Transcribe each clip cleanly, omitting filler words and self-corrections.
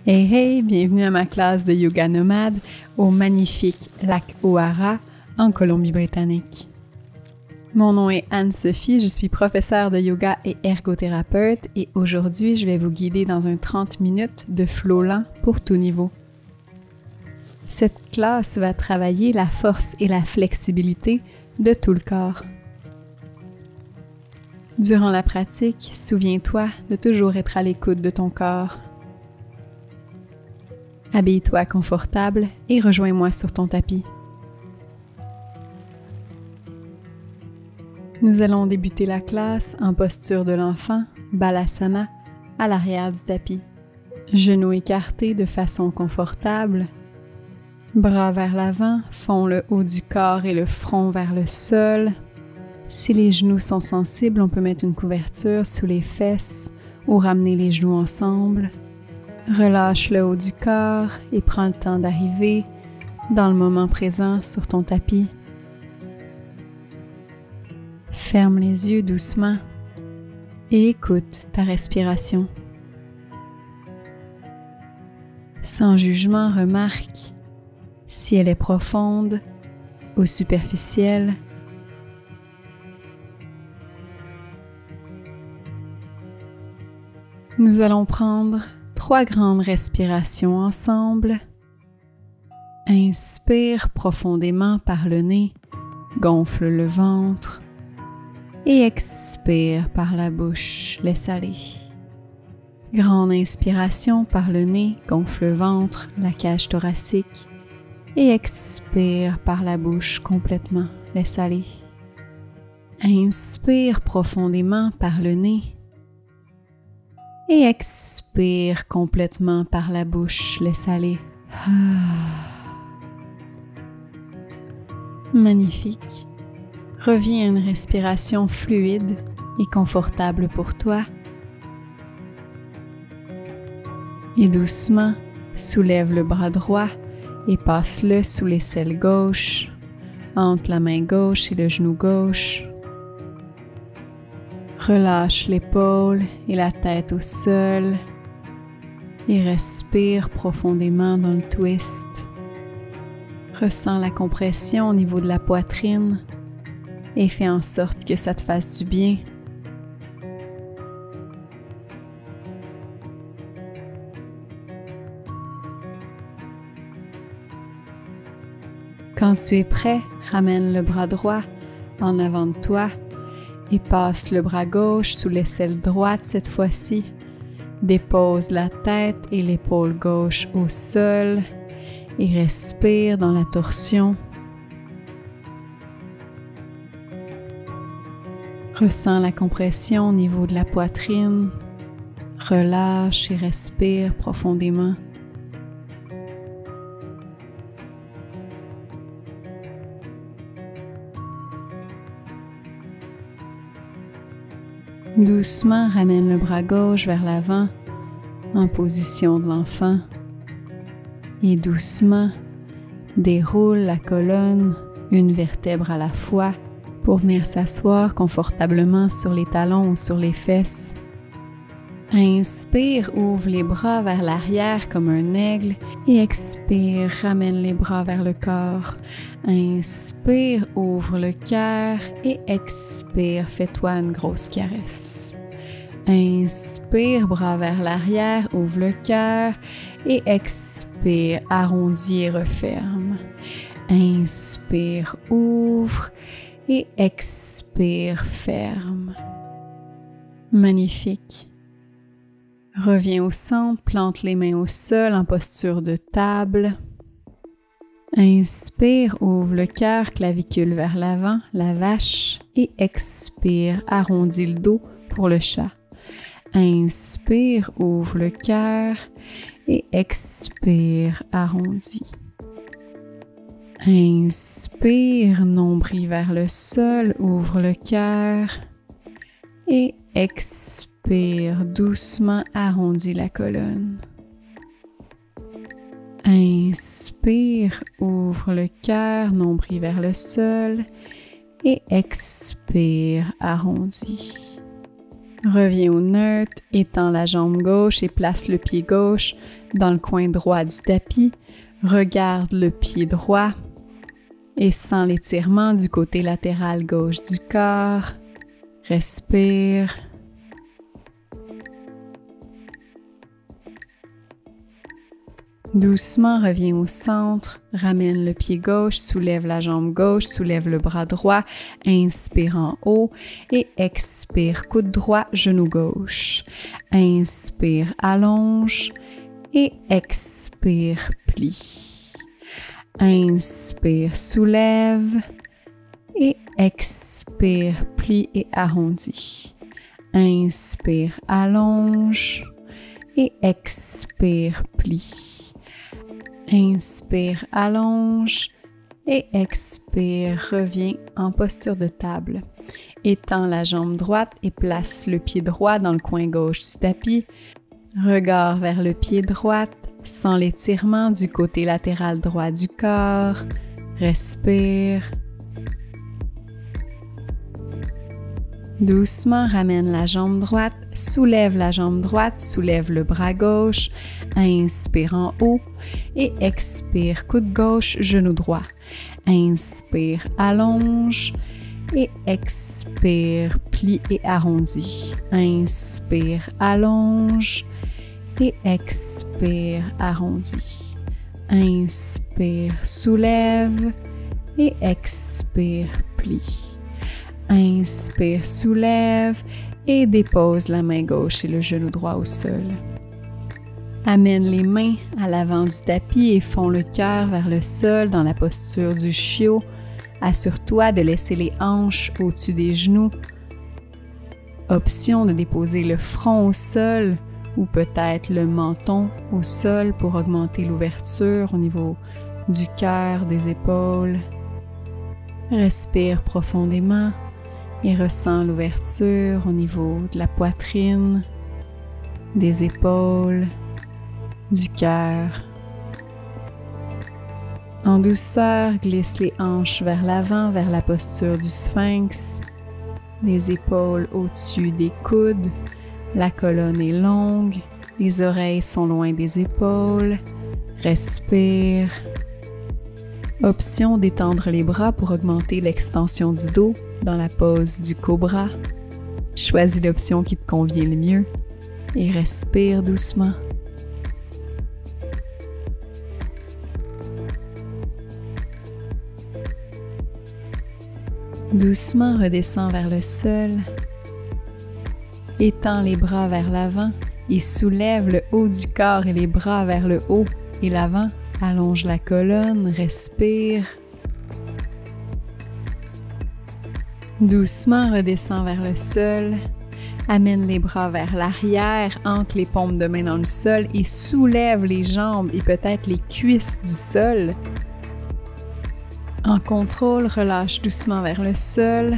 Hey hey, bienvenue à ma classe de yoga nomade au magnifique lac O'Hara en Colombie-Britannique. Mon nom est Anne-Sophie, je suis professeure de yoga et ergothérapeute et aujourd'hui je vais vous guider dans un 30 minutes de flow lent pour tout niveau. Cette classe va travailler la force et la flexibilité de tout le corps. Durant la pratique, souviens-toi de toujours être à l'écoute de ton corps. Habille-toi confortable et rejoins-moi sur ton tapis. Nous allons débuter la classe en posture de l'enfant, Balasana, à l'arrière du tapis. Genoux écartés de façon confortable. Bras vers l'avant, font le haut du corps et le front vers le sol. Si les genoux sont sensibles, on peut mettre une couverture sous les fesses ou ramener les genoux ensemble. Relâche le haut du corps et prends le temps d'arriver dans le moment présent sur ton tapis. Ferme les yeux doucement et écoute ta respiration. Sans jugement, remarque si elle est profonde ou superficielle. Nous allons prendre 3 grandes respirations ensemble. Inspire profondément par le nez, gonfle le ventre et expire par la bouche, laisse aller. Grande inspiration par le nez, gonfle le ventre, la cage thoracique et expire par la bouche complètement, laisse aller. Inspire profondément par le nez et expire complètement par la bouche, laisse aller. Magnifique. Reviens à une respiration fluide et confortable pour toi. Et doucement, soulève le bras droit et passe-le sous l'aisselle gauche, entre la main gauche et le genou gauche. Relâche l'épaule et la tête au sol et respire profondément dans le twist. Ressens la compression au niveau de la poitrine et fais en sorte que ça te fasse du bien. Quand tu es prêt, ramène le bras droit en avant de toi et passe le bras gauche sous l'aisselle droite cette fois-ci. Dépose la tête et l'épaule gauche au sol et respire dans la torsion. Ressens la compression au niveau de la poitrine. Relâche et respire profondément. Doucement, ramène le bras gauche vers l'avant en position de l'enfant et doucement, déroule la colonne, une vertèbre à la fois, pour venir s'asseoir confortablement sur les talons ou sur les fesses. Inspire, ouvre les bras vers l'arrière comme un aigle et expire, ramène les bras vers le corps. Inspire, ouvre le cœur et expire, fais-toi une grosse caresse. Inspire, bras vers l'arrière, ouvre le cœur et expire, arrondis et referme. Inspire, ouvre et expire, ferme. Magnifique. Reviens au centre, plante les mains au sol en posture de table. Inspire, ouvre le cœur, clavicule vers l'avant, la vache, et expire, arrondis le dos pour le chat. Inspire, ouvre le cœur et expire, arrondis. Inspire, nombril vers le sol, ouvre le cœur et expire, doucement arrondis la colonne. Inspire, ouvre le cœur, nombril vers le sol et expire, arrondis. Reviens au neutre, étends la jambe gauche et place le pied gauche dans le coin droit du tapis. Regarde le pied droit et sens l'étirement du côté latéral gauche du corps. Respire. Doucement, reviens au centre, ramène le pied gauche, soulève la jambe gauche, soulève le bras droit, inspire en haut et expire, coude droit, genou gauche. Inspire, allonge et expire, plie. Inspire, soulève et expire, plie et arrondis. Inspire, allonge et expire, plie. Inspire, allonge et expire, reviens en posture de table. Étends la jambe droite et place le pied droit dans le coin gauche du tapis. Regard vers le pied droit, sens l'étirement du côté latéral droit du corps. Respire. Doucement, ramène la jambe droite, soulève la jambe droite, soulève le bras gauche, inspire en haut et expire, coude gauche, genou droit. Inspire, allonge et expire, plie et arrondis. Inspire, allonge et expire, arrondis. Inspire, soulève et expire, plie. Inspire, soulève et dépose la main gauche et le genou droit au sol. Amène les mains à l'avant du tapis et fonds le cœur vers le sol dans la posture du chiot. Assure-toi de laisser les hanches au-dessus des genoux. Option de déposer le front au sol ou peut-être le menton au sol pour augmenter l'ouverture au niveau du cœur, des épaules. Respire profondément et ressens l'ouverture au niveau de la poitrine, des épaules, du cœur. En douceur, glisse les hanches vers l'avant, vers la posture du sphinx, les épaules au-dessus des coudes, la colonne est longue, les oreilles sont loin des épaules. Respire. Option d'étendre les bras pour augmenter l'extension du dos dans la pose du cobra. Choisis l'option qui te convient le mieux et respire doucement. Doucement, redescends vers le sol. Étends les bras vers l'avant et soulève le haut du corps et les bras vers le haut et l'avant. Allonge la colonne, respire. Doucement, redescends vers le sol. Amène les bras vers l'arrière, ancre les paumes de main dans le sol et soulève les jambes et peut-être les cuisses du sol. En contrôle, relâche doucement vers le sol.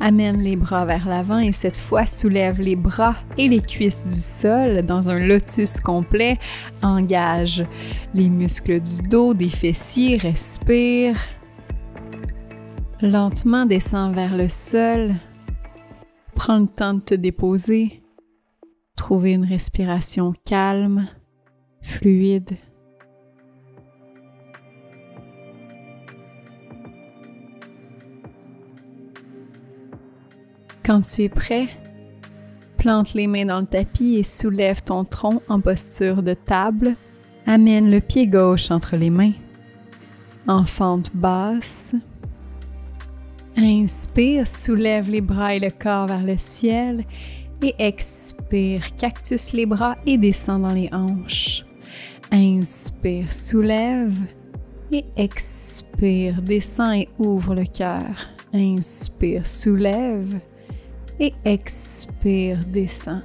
Amène les bras vers l'avant et cette fois soulève les bras et les cuisses du sol dans un lotus complet. Engage les muscles du dos, des fessiers, respire. Lentement descends vers le sol. Prends le temps de te déposer. Trouver une respiration calme, fluide. Quand tu es prêt, plante les mains dans le tapis et soulève ton tronc en posture de table. Amène le pied gauche entre les mains, en fente basse. Inspire, soulève les bras et le corps vers le ciel et expire, cactus les bras et descends dans les hanches. Inspire, soulève et expire, descends et ouvre le cœur. Inspire, soulève et expire, descends.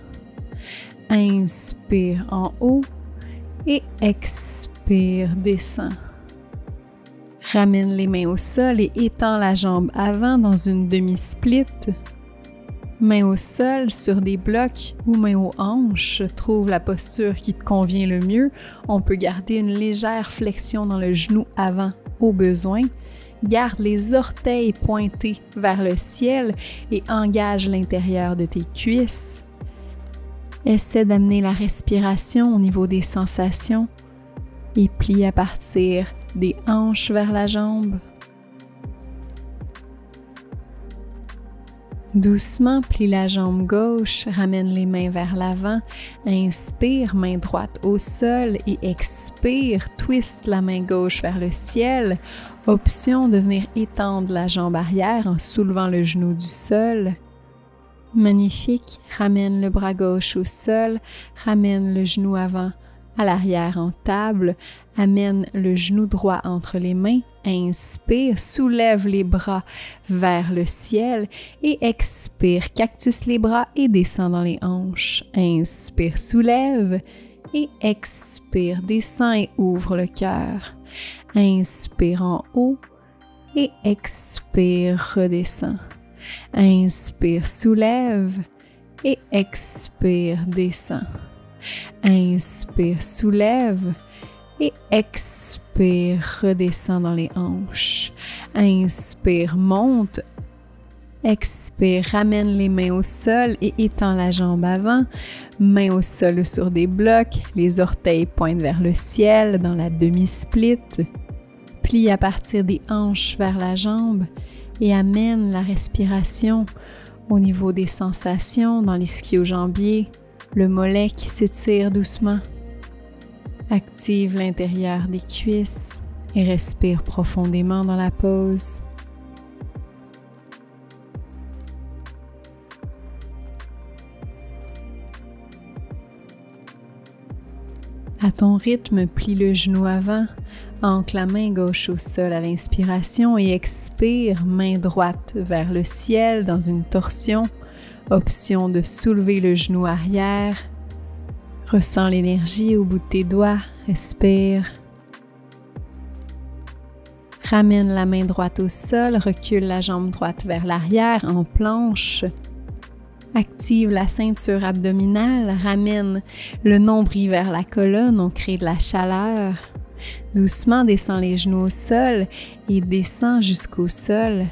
Inspire en haut et expire, descends. Ramène les mains au sol et étends la jambe avant dans une demi-split. Mains au sol sur des blocs ou mains aux hanches. Trouve la posture qui te convient le mieux. On peut garder une légère flexion dans le genou avant au besoin. Garde les orteils pointés vers le ciel et engage l'intérieur de tes cuisses. Essaie d'amener la respiration au niveau des sensations et plie à partir des hanches vers la jambe. Doucement, plie la jambe gauche, ramène les mains vers l'avant, inspire, main droite au sol et expire, twist la main gauche vers le ciel. Option de venir étendre la jambe arrière en soulevant le genou du sol. Magnifique, ramène le bras gauche au sol, ramène le genou avant à l'arrière en table, amène le genou droit entre les mains, inspire, soulève les bras vers le ciel et expire, cactus les bras et descend dans les hanches. Inspire, soulève et expire, descend et ouvre le cœur. Inspire en haut et expire, redescend. Inspire, soulève et expire, descend. Inspire, soulève et expire, redescend dans les hanches. Inspire, monte. Expire, ramène les mains au sol et étend la jambe avant. Mains au sol ou sur des blocs, les orteils pointent vers le ciel dans la demi-split. Plie à partir des hanches vers la jambe et amène la respiration au niveau des sensations dans l'ischio-jambier, le mollet qui s'étire doucement. Active l'intérieur des cuisses et respire profondément dans la pause. À ton rythme, plie le genou avant, ancre la main gauche au sol à l'inspiration et expire, main droite vers le ciel dans une torsion. Option de soulever le genou arrière. Ressens l'énergie au bout de tes doigts, respire. Ramène la main droite au sol, recule la jambe droite vers l'arrière en planche. Active la ceinture abdominale, ramène le nombril vers la colonne, on crée de la chaleur. Doucement, descends les genoux au sol et descends jusqu'au sol.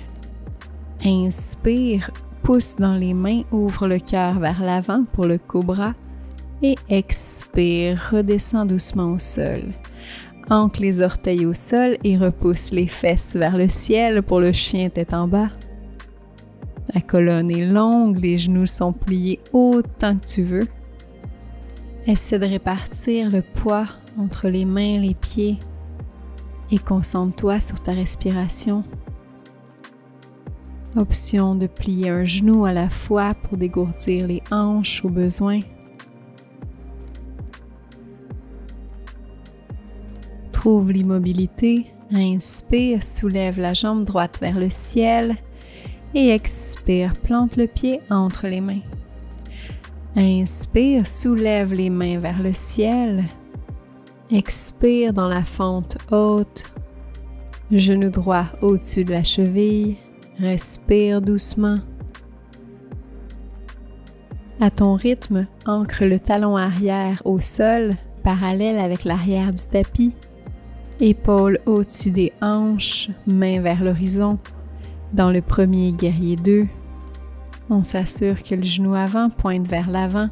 Inspire, pousse dans les mains, ouvre le cœur vers l'avant pour le cobra et expire, redescends doucement au sol. Ancre les orteils au sol et repousse les fesses vers le ciel pour le chien tête en bas. La colonne est longue, les genoux sont pliés autant que tu veux. Essaie de répartir le poids entre les mains, les pieds et concentre-toi sur ta respiration. Option de plier un genou à la fois pour dégourdir les hanches au besoin. Trouve l'immobilité, inspire, soulève la jambe droite vers le ciel et expire, plante le pied entre les mains. Inspire, soulève les mains vers le ciel. Expire dans la fente haute, genou droit au-dessus de la cheville. Respire doucement. À ton rythme, ancre le talon arrière au sol, parallèle avec l'arrière du tapis. Épaules au-dessus des hanches, mains vers l'horizon. Dans le premier guerrier 2, on s'assure que le genou avant pointe vers l'avant,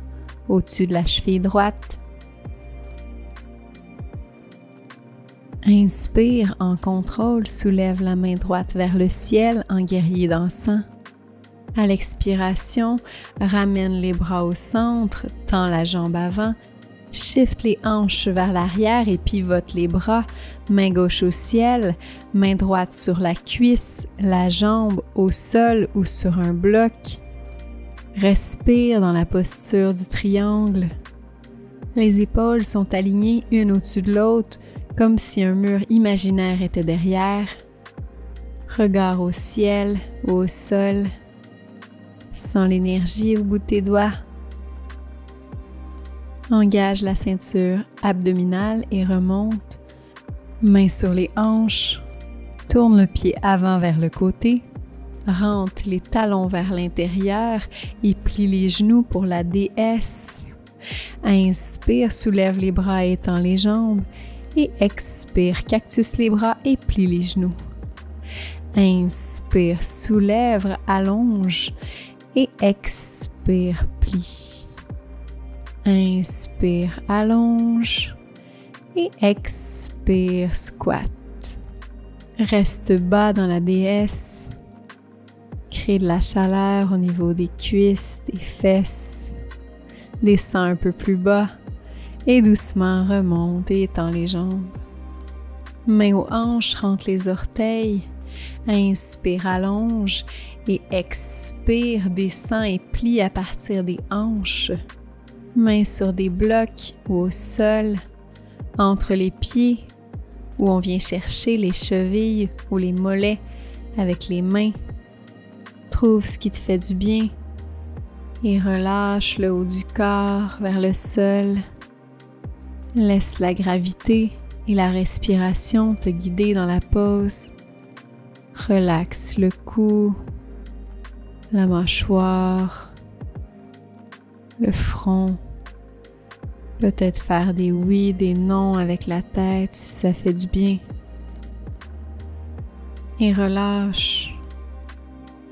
au-dessus de la cheville droite. Inspire en contrôle, soulève la main droite vers le ciel en guerrier dansant. À l'expiration, ramène les bras au centre, tends la jambe avant, shift les hanches vers l'arrière et pivote les bras, main gauche au ciel, main droite sur la cuisse, la jambe au sol ou sur un bloc. Respire dans la posture du triangle. Les épaules sont alignées une au-dessus de l'autre, comme si un mur imaginaire était derrière. Regard au ciel ou au sol. Sens l'énergie au bout de tes doigts. Engage la ceinture abdominale et remonte. Mains sur les hanches. Tourne le pied avant vers le côté. Rentre les talons vers l'intérieur et plie les genoux pour la déesse. Inspire, soulève les bras et étends les jambes. Et expire, cactus les bras et plie les genoux. Inspire, soulève, allonge et expire, plie. Inspire, allonge et expire, squat. Reste bas dans la déesse. Crée de la chaleur au niveau des cuisses, des fesses. Descends un peu plus bas et doucement remonte et étends les jambes. Main aux hanches, rentre les orteils. Inspire, allonge et expire, descend et plie à partir des hanches. Mains sur des blocs ou au sol, entre les pieds, où on vient chercher les chevilles ou les mollets avec les mains. Trouve ce qui te fait du bien et relâche le haut du corps vers le sol. Laisse la gravité et la respiration te guider dans la pose. Relaxe le cou, la mâchoire, le front. Peut-être faire des oui, des non avec la tête si ça fait du bien. Et relâche.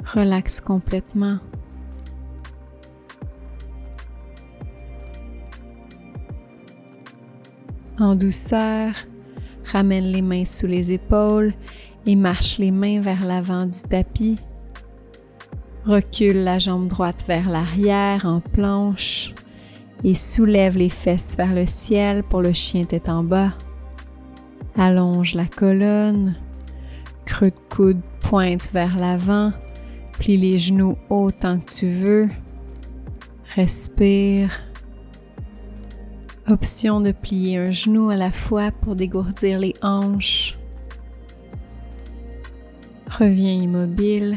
Relaxe complètement. En douceur, ramène les mains sous les épaules et marche les mains vers l'avant du tapis. Recule la jambe droite vers l'arrière en planche et soulève les fesses vers le ciel pour le chien tête en bas. Allonge la colonne, creux de coude pointe vers l'avant, plie les genoux autant que tu veux. Respire. Option de plier un genou à la fois pour dégourdir les hanches. Reviens immobile.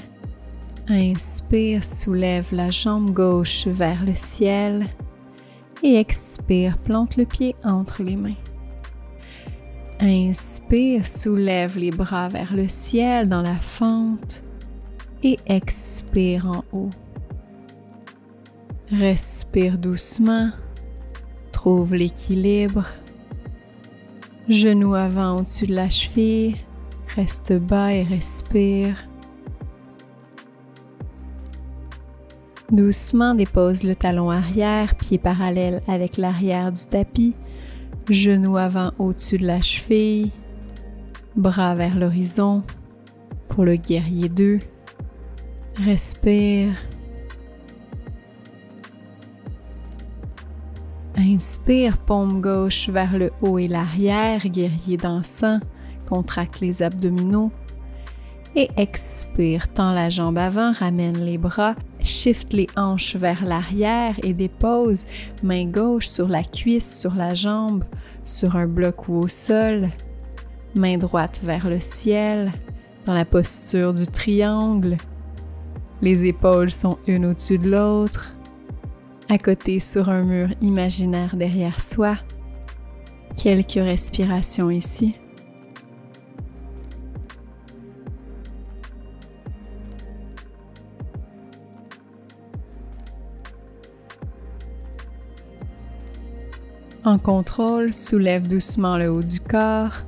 Inspire, soulève la jambe gauche vers le ciel. Et expire, plante le pied entre les mains. Inspire, soulève les bras vers le ciel dans la fente. Et expire en haut. Respire doucement. Trouve l'équilibre. Genou avant au-dessus de la cheville. Reste bas et respire. Doucement dépose le talon arrière, pied parallèle avec l'arrière du tapis. Genou avant au-dessus de la cheville. Bras vers l'horizon pour le guerrier 2. Respire. Inspire, paume gauche vers le haut et l'arrière, guerrier dansant, contracte les abdominaux. Et expire, tends la jambe avant, ramène les bras, shift les hanches vers l'arrière et dépose main gauche sur la cuisse, sur la jambe, sur un bloc ou au sol. Main droite vers le ciel, dans la posture du triangle. Les épaules sont une au-dessus de l'autre. À côté sur un mur imaginaire derrière soi. Quelques respirations ici. En contrôle, soulève doucement le haut du corps,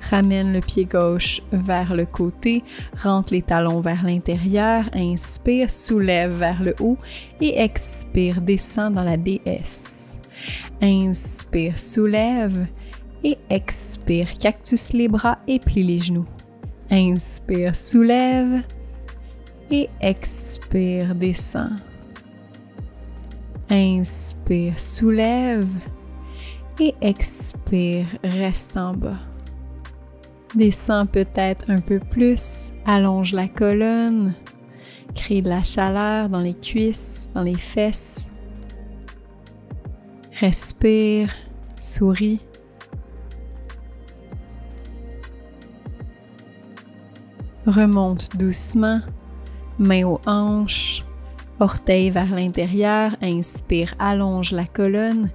ramène le pied gauche vers le côté, rentre les talons vers l'intérieur, inspire, soulève vers le haut et expire, descend dans la déesse. Inspire, soulève et expire, cactus les bras et plie les genoux. Inspire, soulève et expire, descend. Inspire, soulève. Et expire, reste en bas. Descends peut-être un peu plus, allonge la colonne, crée de la chaleur dans les cuisses, dans les fesses. Respire, souris. Remonte doucement, main aux hanches. Orteils vers l'intérieur, inspire, allonge la colonne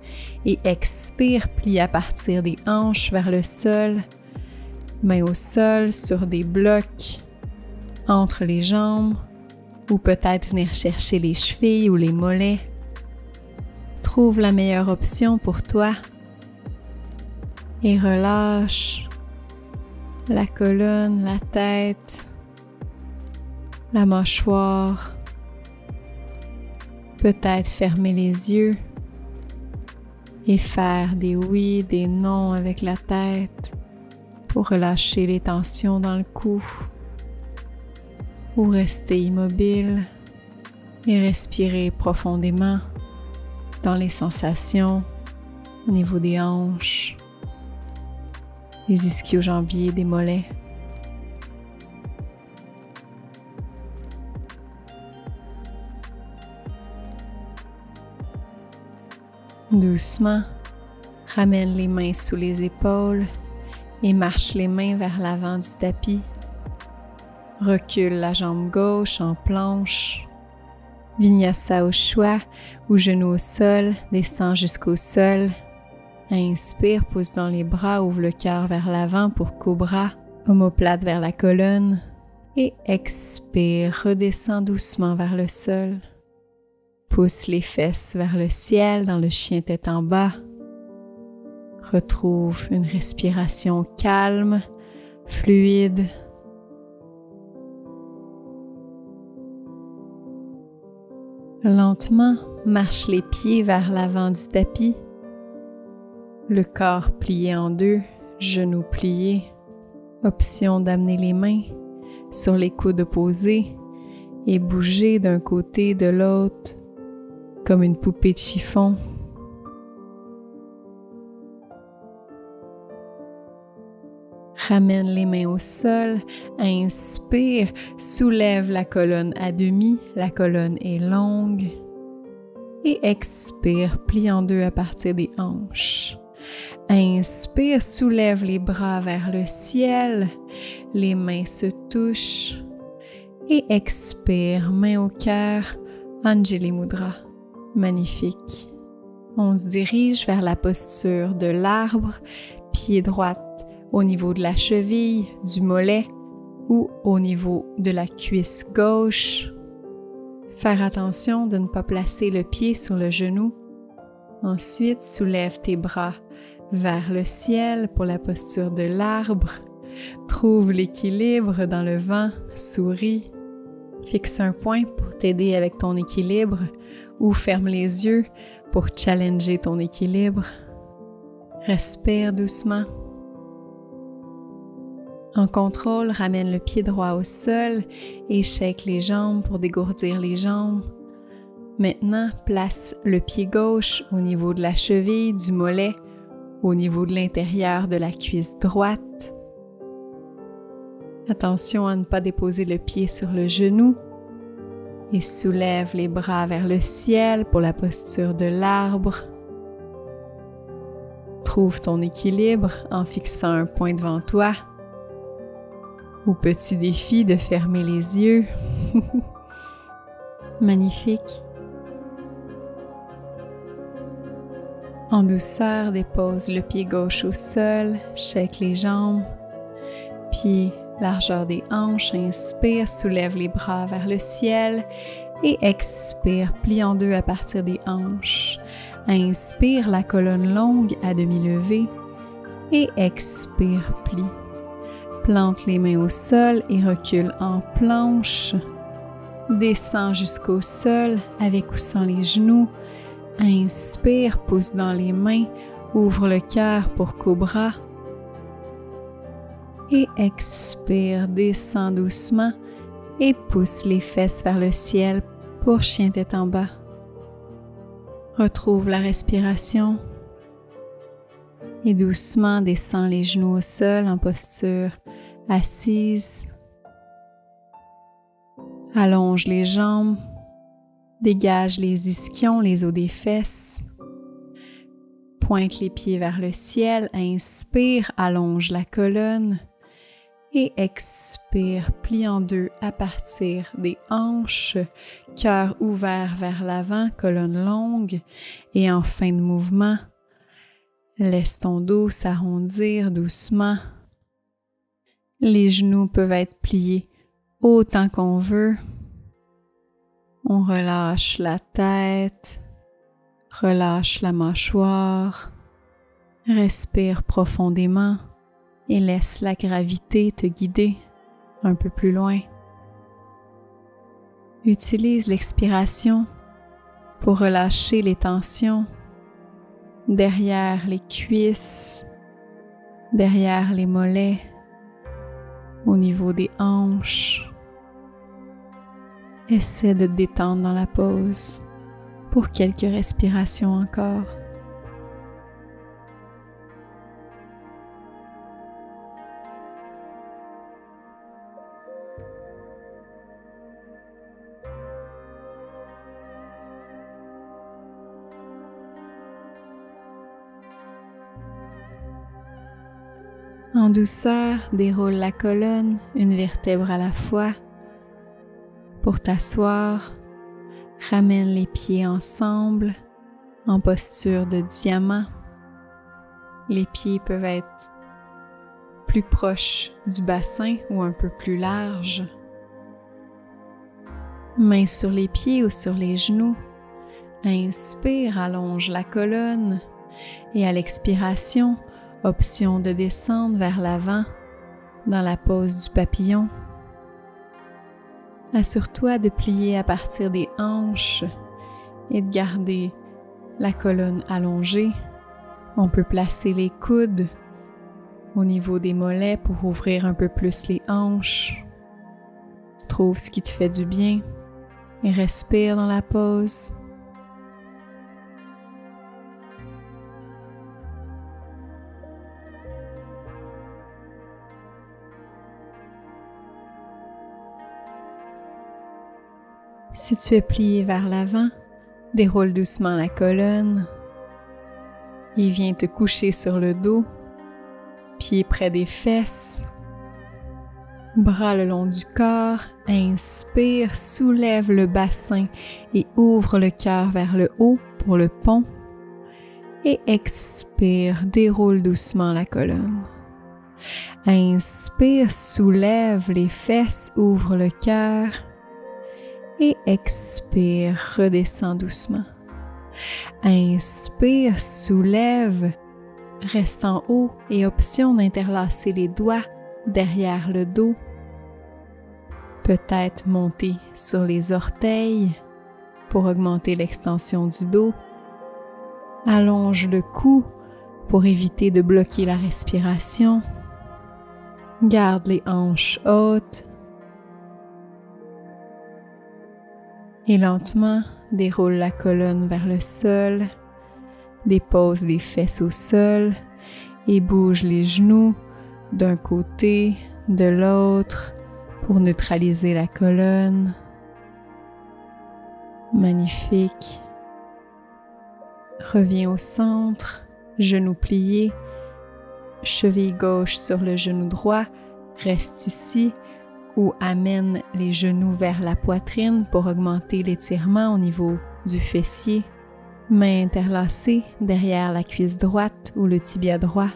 et expire, plie à partir des hanches vers le sol. Main au sol sur des blocs, entre les jambes ou peut-être venir chercher les chevilles ou les mollets. Trouve la meilleure option pour toi et relâche la colonne, la tête, la mâchoire. Peut-être fermer les yeux et faire des oui, des non avec la tête pour relâcher les tensions dans le cou ou rester immobile et respirer profondément dans les sensations au niveau des hanches, les ischio-jambiers, des mollets. Doucement, ramène les mains sous les épaules et marche les mains vers l'avant du tapis. Recule la jambe gauche en planche. Vinyasa au choix ou genou au sol, descend jusqu'au sol. Inspire, pousse dans les bras, ouvre le cœur vers l'avant pour cobra, omoplate vers la colonne. Et expire, redescend doucement vers le sol. Pousse les fesses vers le ciel dans le chien tête en bas. Retrouve une respiration calme, fluide. Lentement, marche les pieds vers l'avant du tapis. Le corps plié en deux, genoux pliés. Option d'amener les mains sur les coudes opposés et bouger d'un côté de l'autre comme une poupée de chiffon. Ramène les mains au sol, inspire, soulève la colonne à demi, la colonne est longue. Et expire, plie en deux à partir des hanches. Inspire, soulève les bras vers le ciel, les mains se touchent. Et expire, main au cœur, Anjali Mudra. Magnifique. On se dirige vers la posture de l'arbre, pied droit au niveau de la cheville, du mollet ou au niveau de la cuisse gauche. Faire attention de ne pas placer le pied sur le genou. Ensuite, soulève tes bras vers le ciel pour la posture de l'arbre. Trouve l'équilibre dans le vent, souris. Fixe un point pour t'aider avec ton équilibre ou ferme les yeux pour challenger ton équilibre. Respire doucement. En contrôle, ramène le pied droit au sol et shake les jambes pour dégourdir les jambes. Maintenant, place le pied gauche au niveau de la cheville, du mollet, au niveau de l'intérieur de la cuisse droite. Attention à ne pas déposer le pied sur le genou et soulève les bras vers le ciel pour la posture de l'arbre. Trouve ton équilibre en fixant un point devant toi. Au petit défi de fermer les yeux. Magnifique. En douceur, dépose le pied gauche au sol, shake les jambes, pied largeur des hanches, inspire, soulève les bras vers le ciel et expire, plie en deux à partir des hanches. Inspire, la colonne longue à demi levée et expire, plie. Plante les mains au sol et recule en planche. Descends jusqu'au sol avec ou sans les genoux. Inspire, pousse dans les mains, ouvre le cœur pour cobra. Et expire, descends doucement et pousse les fesses vers le ciel pour chien tête en bas. Retrouve la respiration et doucement descends les genoux au sol en posture assise. Allonge les jambes, dégage les ischions, les os des fesses. Pointe les pieds vers le ciel, inspire, allonge la colonne et expire, plie en deux à partir des hanches, cœur ouvert vers l'avant, colonne longue et en fin de mouvement, laisse ton dos s'arrondir doucement. Les genoux peuvent être pliés autant qu'on veut. On relâche la tête, relâche la mâchoire, respire profondément et laisse la gravité te guider un peu plus loin. Utilise l'expiration pour relâcher les tensions derrière les cuisses, derrière les mollets, au niveau des hanches. Essaie de te détendre dans la pause pour quelques respirations encore. En douceur, déroule la colonne, une vertèbre à la fois. Pour t'asseoir, ramène les pieds ensemble en posture de diamant. Les pieds peuvent être plus proches du bassin ou un peu plus larges. Mains sur les pieds ou sur les genoux. Inspire, allonge la colonne et à l'expiration, option de descendre vers l'avant dans la pose du papillon. Assure-toi de plier à partir des hanches et de garder la colonne allongée. On peut placer les coudes au niveau des mollets pour ouvrir un peu plus les hanches. Trouve ce qui te fait du bien et respire dans la pause. Si tu es plié vers l'avant, déroule doucement la colonne et viens te coucher sur le dos, pieds près des fesses, bras le long du corps. Inspire, soulève le bassin et ouvre le cœur vers le haut pour le pont. Et expire, déroule doucement la colonne. Inspire, soulève les fesses, ouvre le cœur. Et expire, redescends doucement. Inspire, soulève, reste en haut et option d'interlacer les doigts derrière le dos. Peut-être monter sur les orteils pour augmenter l'extension du dos. Allonge le cou pour éviter de bloquer la respiration. Garde les hanches hautes. Et lentement, déroule la colonne vers le sol, dépose les fesses au sol et bouge les genoux d'un côté, de l'autre pour neutraliser la colonne. Magnifique. Reviens au centre, genoux pliés, cheville gauche sur le genou droit, reste ici. Ou amène les genoux vers la poitrine pour augmenter l'étirement au niveau du fessier. Mains interlacées derrière la cuisse droite ou le tibia droit.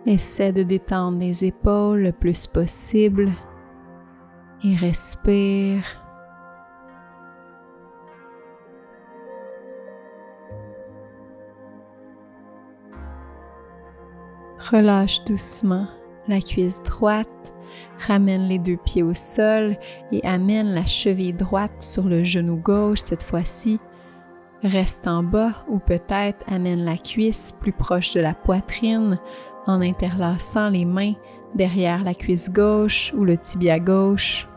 Essaie de détendre les épaules le plus possible et respire. Relâche doucement la cuisse droite. Ramène les deux pieds au sol et amène la cheville droite sur le genou gauche cette fois-ci. Reste en bas ou peut-être amène la cuisse plus proche de la poitrine en interlaçant les mains derrière la cuisse gauche ou le tibia gauche.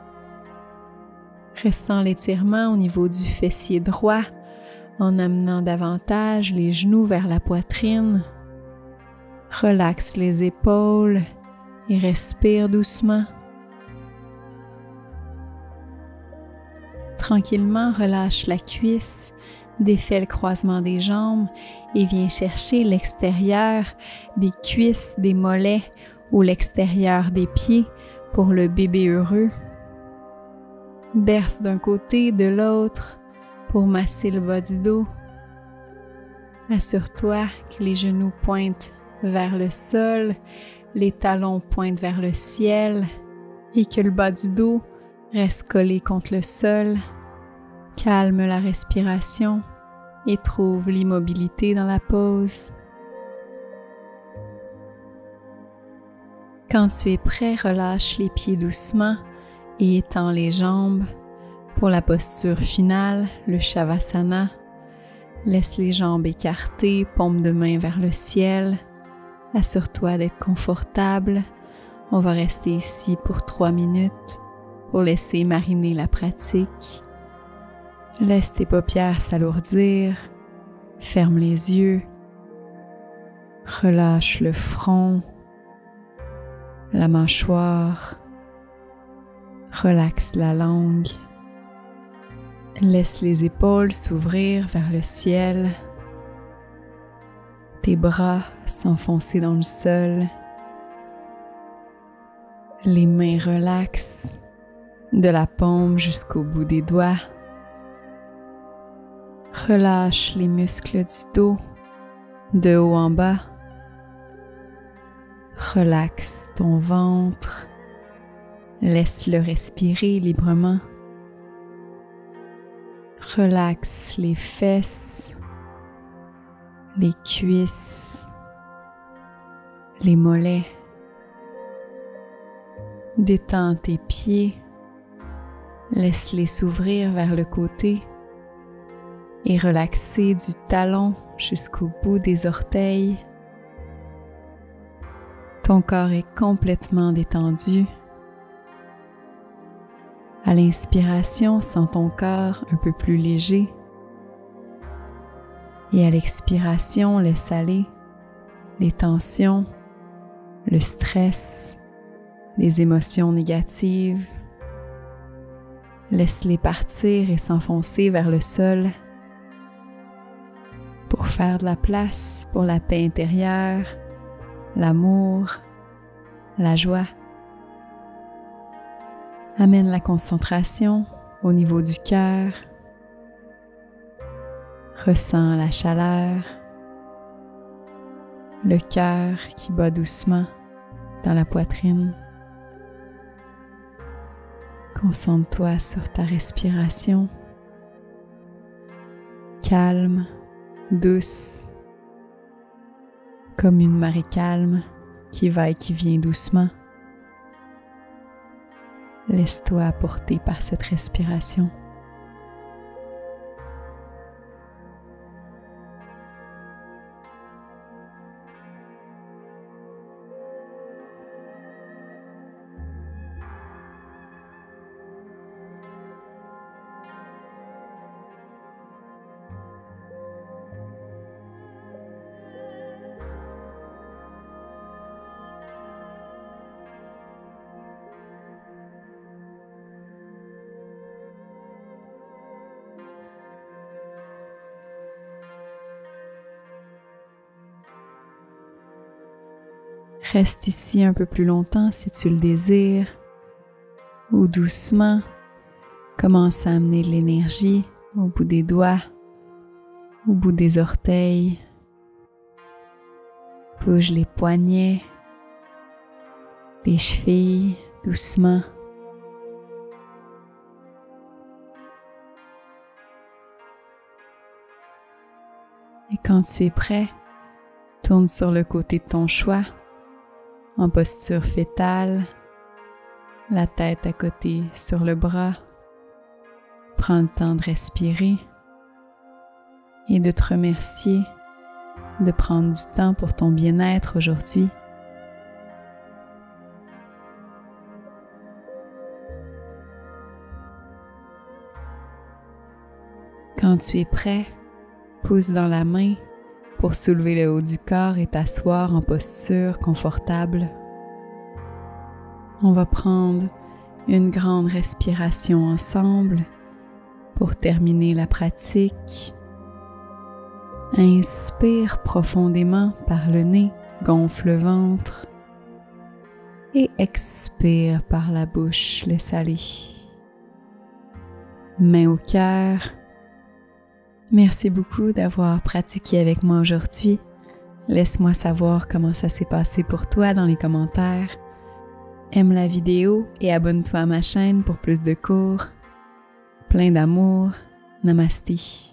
Ressens l'étirement au niveau du fessier droit en amenant davantage les genoux vers la poitrine. Relaxe les épaules et respire doucement. Tranquillement, relâche la cuisse, défais le croisement des jambes et viens chercher l'extérieur des cuisses, des mollets ou l'extérieur des pieds pour le bébé heureux. Berce d'un côté, de l'autre pour masser le bas du dos. Assure-toi que les genoux pointent vers le sol, les talons pointent vers le ciel et que le bas du dos reste collé contre le sol. Calme la respiration et trouve l'immobilité dans la pause. Quand tu es prêt, relâche les pieds doucement et étends les jambes pour la posture finale, le Shavasana. Laisse les jambes écartées, paumes de main vers le ciel. Assure-toi d'être confortable. On va rester ici pour 3 minutes pour laisser mariner la pratique. Laisse tes paupières s'alourdir. Ferme les yeux. Relâche le front, la mâchoire. Relaxe la langue. Laisse les épaules s'ouvrir vers le ciel. Tes bras s'enfoncer dans le sol. Les mains relaxent de la paume jusqu'au bout des doigts. Relâche les muscles du dos, de haut en bas. Relaxe ton ventre. Laisse-le respirer librement. Relaxe les fesses, les cuisses, les mollets. Détends tes pieds. Laisse-les s'ouvrir vers le côté et relaxer du talon jusqu'au bout des orteils. Ton corps est complètement détendu. À l'inspiration, sens ton corps un peu plus léger. Et à l'expiration, laisse aller les tensions, le stress, les émotions négatives. Laisse-les partir et s'enfoncer vers le sol pour faire de la place pour la paix intérieure, l'amour, la joie. Amène la concentration au niveau du cœur. Ressens la chaleur, le cœur qui bat doucement dans la poitrine. Concentre-toi sur ta respiration, calme, douce, comme une marée calme qui va et qui vient doucement. Laisse-toi porter par cette respiration. Reste ici un peu plus longtemps si tu le désires, ou doucement, commence à amener de l'énergie au bout des doigts, au bout des orteils. Bouge les poignets, les chevilles, doucement. Et quand tu es prêt, tourne sur le côté de ton choix, en posture fétale, la tête à côté sur le bras. Prends le temps de respirer et de te remercier de prendre du temps pour ton bien-être aujourd'hui. Quand tu es prêt, pousse dans la main pour soulever le haut du corps et t'asseoir en posture confortable. On va prendre une grande respiration ensemble pour terminer la pratique. Inspire profondément par le nez, gonfle le ventre et expire par la bouche, laisse aller. Main au cœur. Merci beaucoup d'avoir pratiqué avec moi aujourd'hui. Laisse-moi savoir comment ça s'est passé pour toi dans les commentaires. Aime la vidéo et abonne-toi à ma chaîne pour plus de cours. Plein d'amour. Namasté.